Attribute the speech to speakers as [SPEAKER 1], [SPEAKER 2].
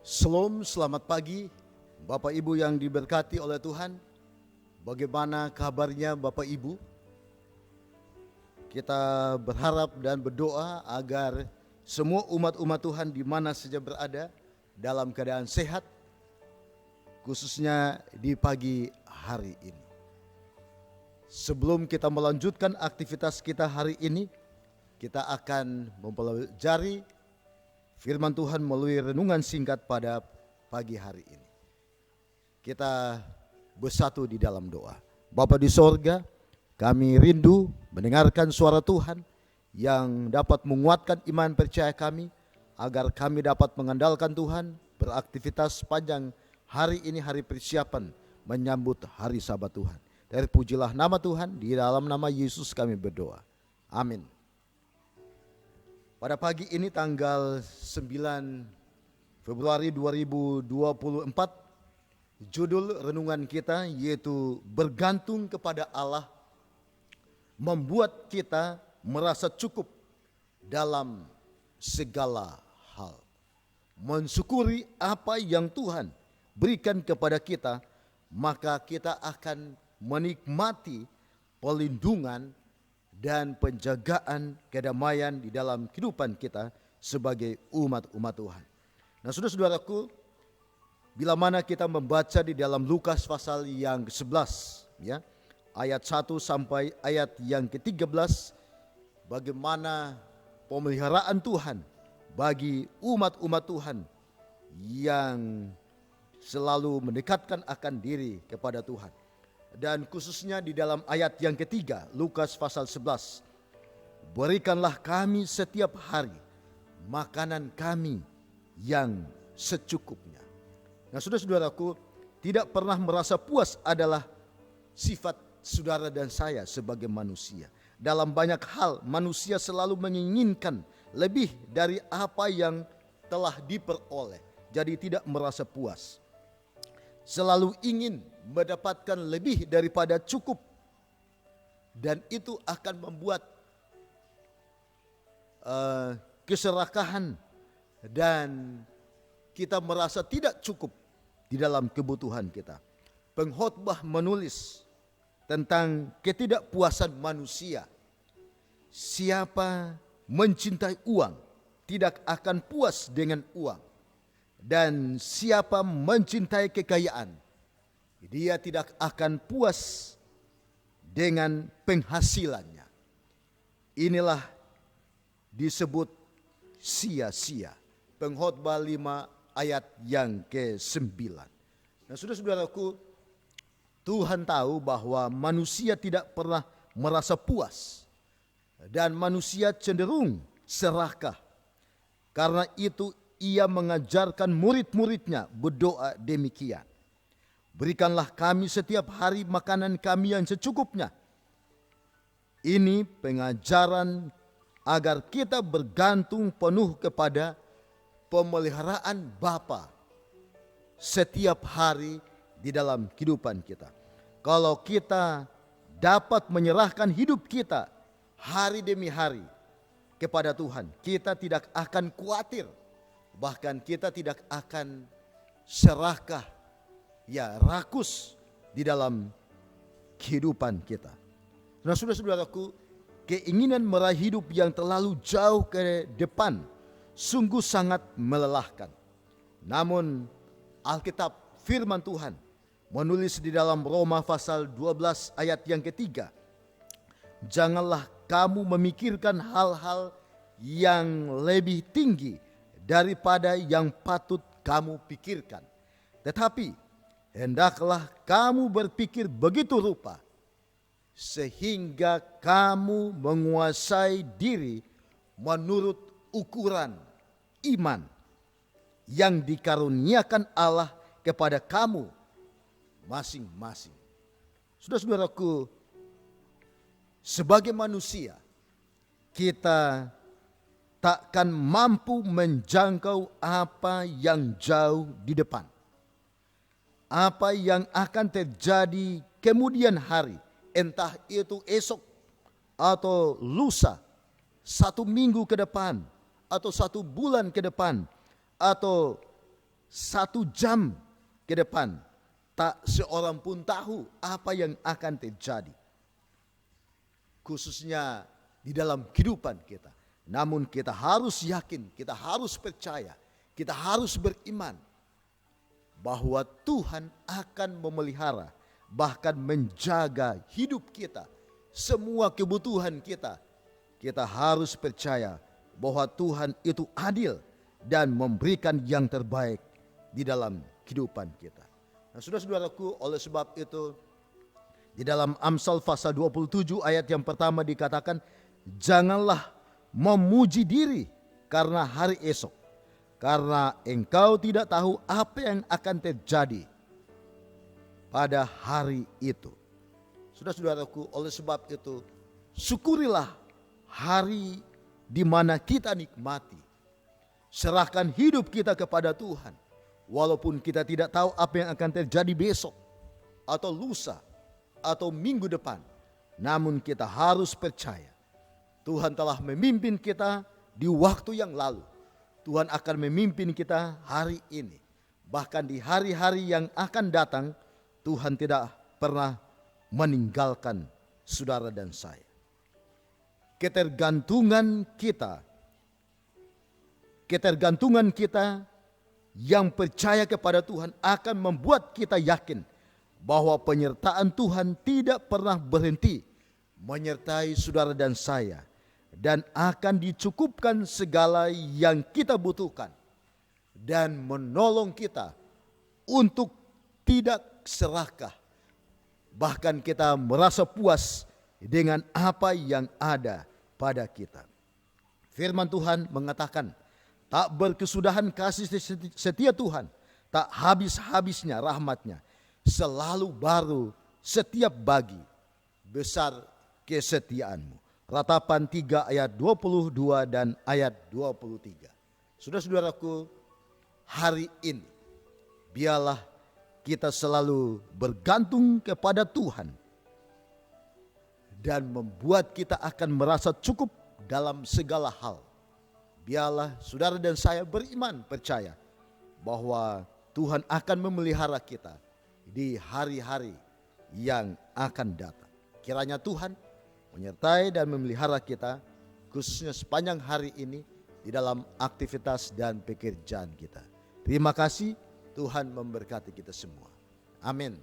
[SPEAKER 1] Shalom, selamat pagi Bapak Ibu yang diberkati oleh Tuhan. Bagaimana kabarnya Bapak Ibu? Kita berharap dan berdoa agar semua umat-umat Tuhan di mana saja berada dalam keadaan sehat, khususnya di pagi hari ini. Sebelum kita melanjutkan aktivitas kita hari ini, kita akan mempelajari firman Tuhan melalui renungan singkat pada pagi hari ini. Kita bersatu di dalam doa. Bapa di sorga, kami rindu mendengarkan suara Tuhan yang dapat menguatkan iman percaya kami, agar kami dapat mengandalkan Tuhan, beraktivitas sepanjang hari ini, hari persiapan menyambut hari Sabat Tuhan. Terpujilah nama Tuhan, di dalam nama Yesus kami berdoa. Amin. Pada pagi ini tanggal 9 Februari 2024, judul renungan kita yaitu bergantung kepada Allah membuat kita merasa cukup dalam segala hal. Mensyukuri apa yang Tuhan berikan kepada kita, maka kita akan menikmati perlindungan dan penjagaan kedamaian di dalam kehidupan kita sebagai umat-umat Tuhan. Nah, saudara-saudaraku, bila mana kita membaca di dalam Lukas pasal yang ke-11, ya, ayat 1 sampai ayat yang ke-13, bagaimana pemeliharaan Tuhan bagi umat-umat Tuhan yang selalu mendekatkan akan diri kepada Tuhan. Dan khususnya di dalam ayat yang ketiga, Lukas pasal 11. Berikanlah kami setiap hari makanan kami yang secukupnya. Nah, saudara-saudaraku, tidak pernah merasa puas adalah sifat saudara dan saya sebagai manusia. Dalam banyak hal manusia selalu menginginkan lebih dari apa yang telah diperoleh. Jadi tidak merasa puas. Selalu ingin mendapatkan lebih daripada cukup, dan itu akan membuat keserakahan dan kita merasa tidak cukup di dalam kebutuhan kita. Pengkhotbah menulis tentang ketidakpuasan manusia. Siapa mencintai uang tidak akan puas dengan uang. Dan siapa mencintai kekayaan, dia tidak akan puas dengan penghasilannya. Inilah disebut sia-sia. Pengkhotbah 5 ayat yang ke-9. Nah, saudara-saudaraku, Tuhan tahu bahwa manusia tidak pernah merasa puas dan manusia cenderung serakah. Karena itu ia mengajarkan murid-muridnya berdoa demikian. Berikanlah kami setiap hari makanan kami yang secukupnya. Ini pengajaran agar kita bergantung penuh kepada pemeliharaan Bapa setiap hari di dalam kehidupan kita. Kalau kita dapat menyerahkan hidup kita hari demi hari kepada Tuhan, kita tidak akan khawatir. Bahkan kita tidak akan serakah, ya, rakus di dalam kehidupan kita. Nah, saudara-saudaraku, keinginan meraih hidup yang terlalu jauh ke depan sungguh sangat melelahkan. Namun Alkitab firman Tuhan menulis di dalam Roma pasal 12 ayat yang ketiga, janganlah kamu memikirkan hal-hal yang lebih tinggi daripada yang patut kamu pikirkan. Tetapi hendaklah kamu berpikir begitu rupa, sehingga kamu menguasai diri menurut ukuran iman yang dikaruniakan Allah kepada kamu masing-masing. Saudara-saudaraku, sebagai manusia kita takkan mampu menjangkau apa yang jauh di depan. Apa yang akan terjadi kemudian hari, entah itu esok atau lusa, 1 minggu ke depan, atau 1 bulan ke depan, atau 1 jam ke depan, tak seorang pun tahu apa yang akan terjadi. Khususnya di dalam kehidupan kita. Namun kita harus yakin, kita harus percaya, kita harus beriman bahwa Tuhan akan memelihara, bahkan menjaga hidup kita, semua kebutuhan kita. Kita harus percaya bahwa Tuhan itu adil dan memberikan yang terbaik di dalam kehidupan kita. Nah, saudara-saudaraku, oleh sebab itu di dalam Amsal pasal 27 ayat yang pertama dikatakan, janganlah memuji diri karena hari esok, karena engkau tidak tahu apa yang akan terjadi pada hari itu. Saudara-saudaraku, oleh sebab itu syukurilah hari di mana kita nikmati. Serahkan hidup kita kepada Tuhan. Walaupun kita tidak tahu apa yang akan terjadi besok, atau lusa, atau minggu depan. Namun kita harus percaya Tuhan telah memimpin kita di waktu yang lalu. Tuhan akan memimpin kita hari ini. Bahkan di hari-hari yang akan datang, Tuhan tidak pernah meninggalkan saudara dan saya. Ketergantungan kita yang percaya kepada Tuhan akan membuat kita yakin bahwa penyertaan Tuhan tidak pernah berhenti menyertai saudara dan saya, dan akan dicukupkan segala yang kita butuhkan, dan menolong kita untuk tidak serakah, bahkan kita merasa puas dengan apa yang ada pada kita. Firman Tuhan mengatakan, tak berkesudahan kasih setia Tuhan, tak habis-habisnya rahmatnya, selalu baru setiap pagi, besar kesetiaanmu. Ratapan 3 ayat 22 dan ayat 23. Saudara-saudaraku, hari ini biarlah kita selalu bergantung kepada Tuhan dan membuat kita akan merasa cukup dalam segala hal. Biarlah saudara dan saya beriman, percaya bahwa Tuhan akan memelihara kita di hari-hari yang akan datang. Kiranya Tuhan menyertai dan memelihara kita, khususnya sepanjang hari ini di dalam aktivitas dan pekerjaan kita. Terima kasih, Tuhan memberkati kita semua. Amin.